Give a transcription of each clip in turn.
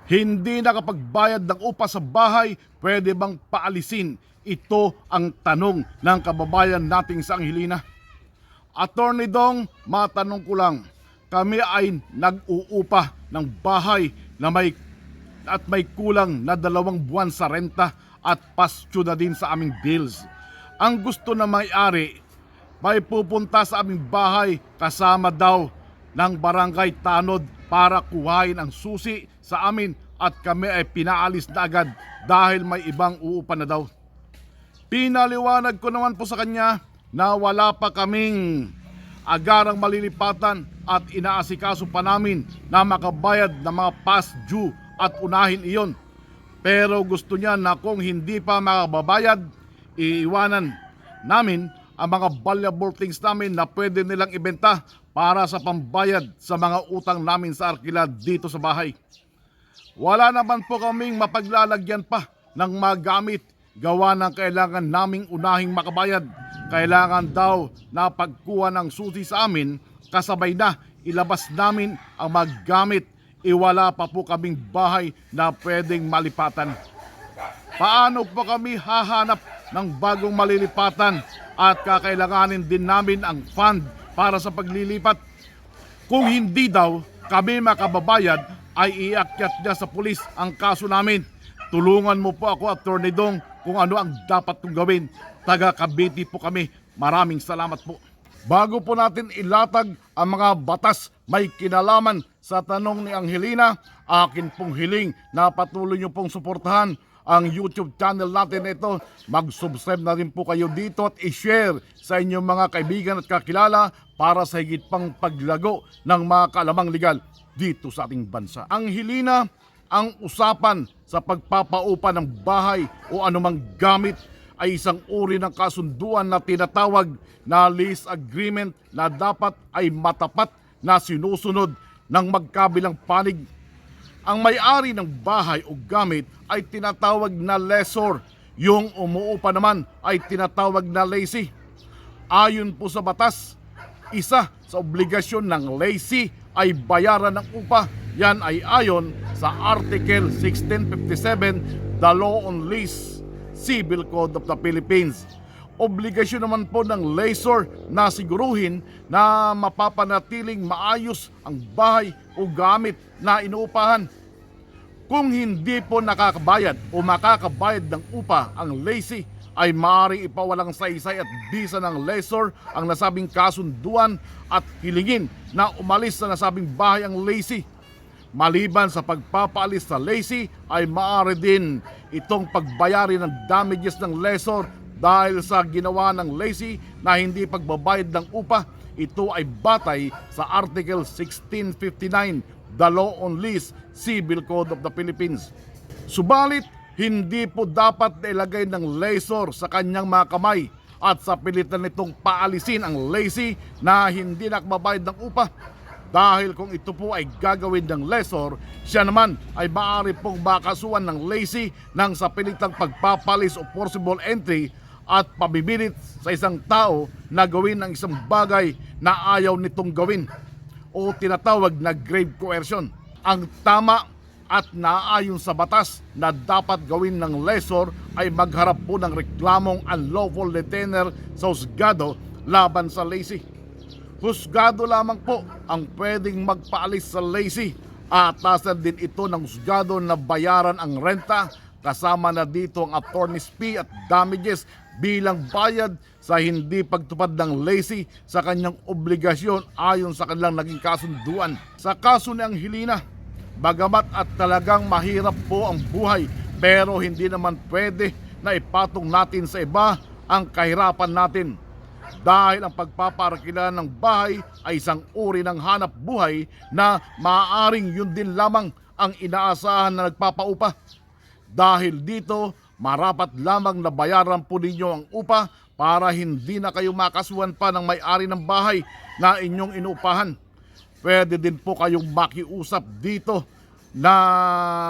Hindi nakapagbayad ng upa sa bahay, pwede bang paalisin? Ito ang tanong ng kababayan nating sa Angelina. Attorney Dong, matanong ko lang, kami ay nag-uupa ng bahay na may kulang na 2 buwan sa renta at pastyo na din sa aming bills. Ang gusto na may-ari, may pupunta sa aming bahay kasama daw ng barangay Tanod para kuhain ang susi sa amin at kami ay pinaalis na agad dahil may ibang uupa na daw. Pinaliwanag ko naman po sa kanya na wala pa kaming agarang malilipatan at inaasikaso pa namin na makabayad ng mga past due at unahin iyon. Pero gusto niya na kung hindi pa makababayad, iiwanan namin ang mga valuable things namin na pwede nilang ibenta para sa pambayad sa mga utang namin sa arkila dito sa bahay. Wala naman po kaming mapaglalagyan pa ng magamit gawa ng kailangan naming unahing makabayad. Kailangan daw na pagkuha ng susi sa amin, kasabay na ilabas namin ang magamit. Iwala pa po kaming bahay na pwedeng malipatan. Paano po kami hahanap ng bagong malilipatan at kakailanganin din namin ang fund para sa paglilipat? Kung hindi daw kami makababayad, ay iakyat niya sa pulis ang kaso namin. Tulungan mo po ako, Attorney Dong, kung ano ang dapat kong gawin. Taga Cavite po kami. Maraming salamat po. Bago po natin ilatag ang mga batas may kinalaman sa tanong ni Angelina, akin pong hiling na patuloy niyo pong suportahan ang YouTube channel natin ito. Mag-subscribe na rin po kayo dito at i-share sa inyong mga kaibigan at kakilala para sa higit pang paglago ng mga kaalamang legal dito sa ating bansa. Angelina, ang usapan sa pagpapaupa ng bahay o anumang gamit ay isang uri ng kasunduan na tinatawag na lease agreement na dapat ay matapat na sinusunod ng magkabilang panig. Ang may-ari ng bahay o gamit ay tinatawag na lessor. Yung umuupa naman ay tinatawag na lessee. Ayon po sa batas, isa sa obligasyon ng lessee ay bayaran ng upa. Yan ay ayon sa Article 1657, the Law on Lease, Civil Code of the Philippines. Obligasyon naman po ng lessor na siguruhin na mapapanatiling maayos ang bahay o gamit na inuupahan. Kung hindi po nakakabayad o makakabayad ng upa ang lessee, ay maaaring ipawalang saysay at bisa ng lessor ang nasabing kasunduan at hilingin na umalis sa nasabing bahay ang lessee. Maliban sa pagpapaalis sa lessee, ay maaari din itong pagbayari ng damages ng lessor dahil sa ginawa ng lessee na hindi pagbabayad ng upa. Ito ay batay sa Article 1659, the Law on Lease, Civil Code of the Philippines. Subalit, hindi po dapat ilagay ng lessor sa kanyang mga kamay at sa pilitan nitong paalisin ang lessee na hindi nakababayad ng upa. Dahil kung ito po ay gagawin ng lessor, siya naman ay maaari pong makasuhan ng lessee ng sa pilitang pagpapalis o forcible entry at pabibilit sa isang tao na gawin ang isang bagay na ayaw nitong gawin o tinatawag na grave coercion. Ang tama at naayon sa batas na dapat gawin ng lessor ay magharap po ng reklamong unlawful detainer sa husgado laban sa lessee. Husgado lamang po ang pwedeng magpaalis sa lessee. Atasan din ito ng husgado na bayaran ang renta, kasama na dito ang attorney's fee at damages bilang bayad sa hindi pagtupad ng lessee sa kanyang obligasyon ayon sa kanilang naging kasunduan. Sa kaso ni Angelina, bagamat at talagang mahirap po ang buhay, pero hindi naman pwede na ipatong natin sa iba ang kahirapan natin. Dahil ang pagpaparakila ng bahay ay isang uri ng hanap buhay na maaaring yun din lamang ang inaasahan na nagpapaupa. Dahil dito, marapat lamang na bayaran po ninyo ang upa para hindi na kayo makasuhan pa ng may-ari ng bahay na inyong inuupahan. Pwede din po kayong makiusap dito na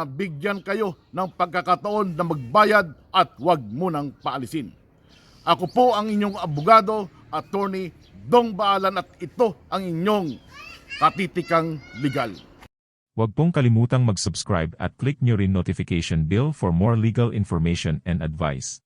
bigyan kayo ng pagkakataon na magbayad at huwag munang paalisin. Ako po ang inyong abogado, Attorney Dong Baalan, at ito ang inyong katitikang legal. Huwag pong kalimutang mag-subscribe at click nyo rin notification bell for more legal information and advice.